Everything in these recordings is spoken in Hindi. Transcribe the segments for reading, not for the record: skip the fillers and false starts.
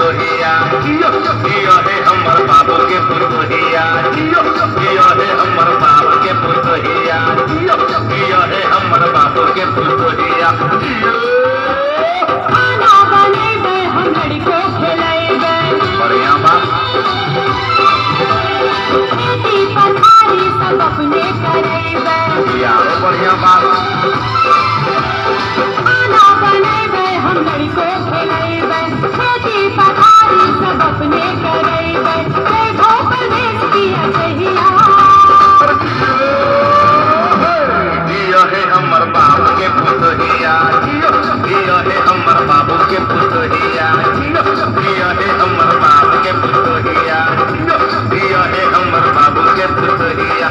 पुतोहिया जिया है हमर बाबू के पुतोहिया जिया है हमर बाबू के पुतोहिया जिया है हमर बाबू के पुतोहिया खाना बनेबे हम लड़को खेलेबे बढ़िया बात खेती पथारी सब अपने करेबे यार बढ़िया बात खाना बनेबे हम लड़को खेलेबे खेती पथारी सब अपने करेबे देखो प्रदेश किया कहिया जिया है हमर बाबू के पुतोहिया जिया है हमर बाबू के पुतोहिया जिया है हमर बाबू के पुतोहिया जिया है हमर बाबू के पुतोहिया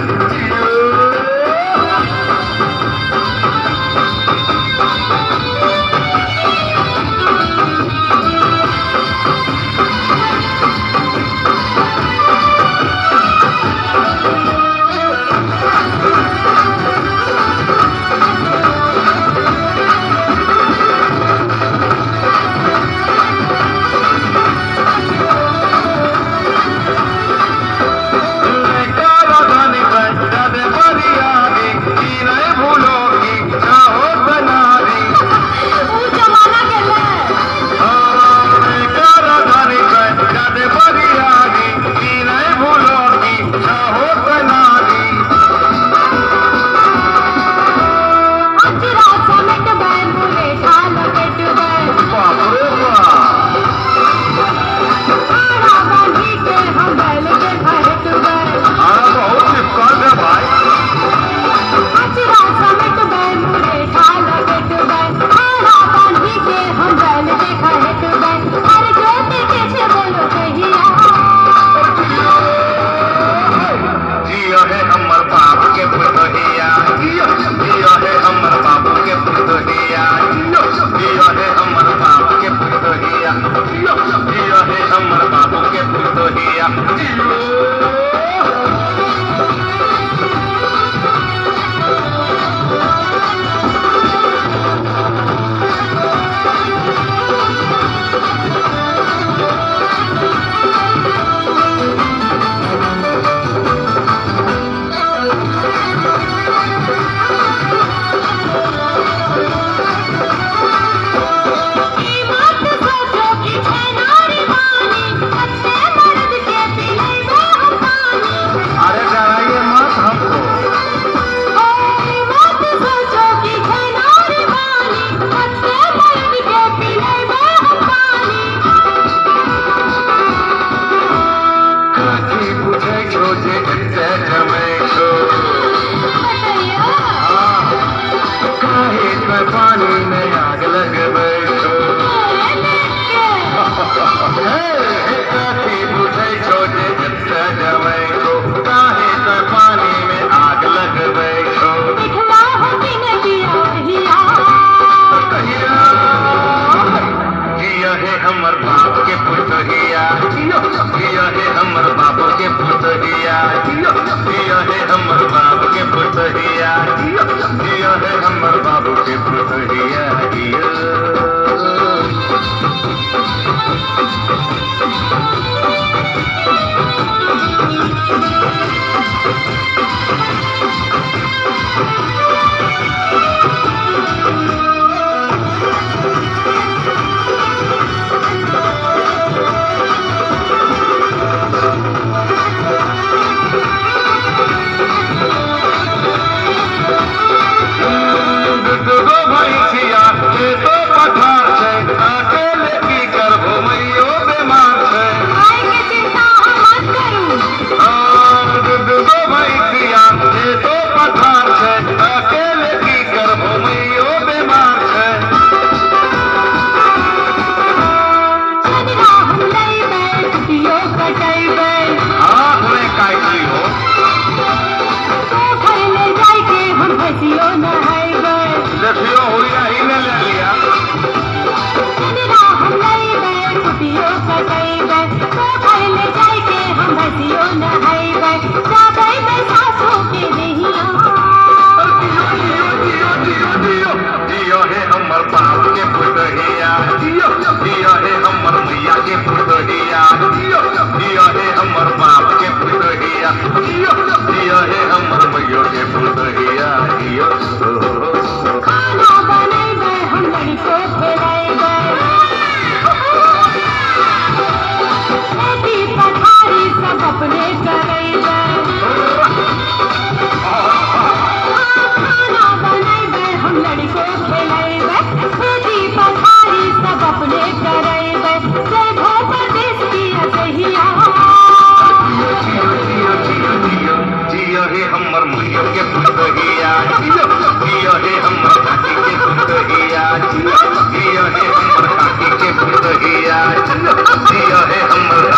हमर बाप के पुतोहिया जिया है हमर बाबू के पुतोहिया जिया है हमर बाप के पुतोहिया जिया है हमर बाबू के पुतोहिया पठार छै अकेले की करबो मैयो बीमार छै हमर मुनियो के पुतहिया जियो हे हमर काकी के पुतहिया जियो हे हमर काकी के पुतहिया जियो हे हमर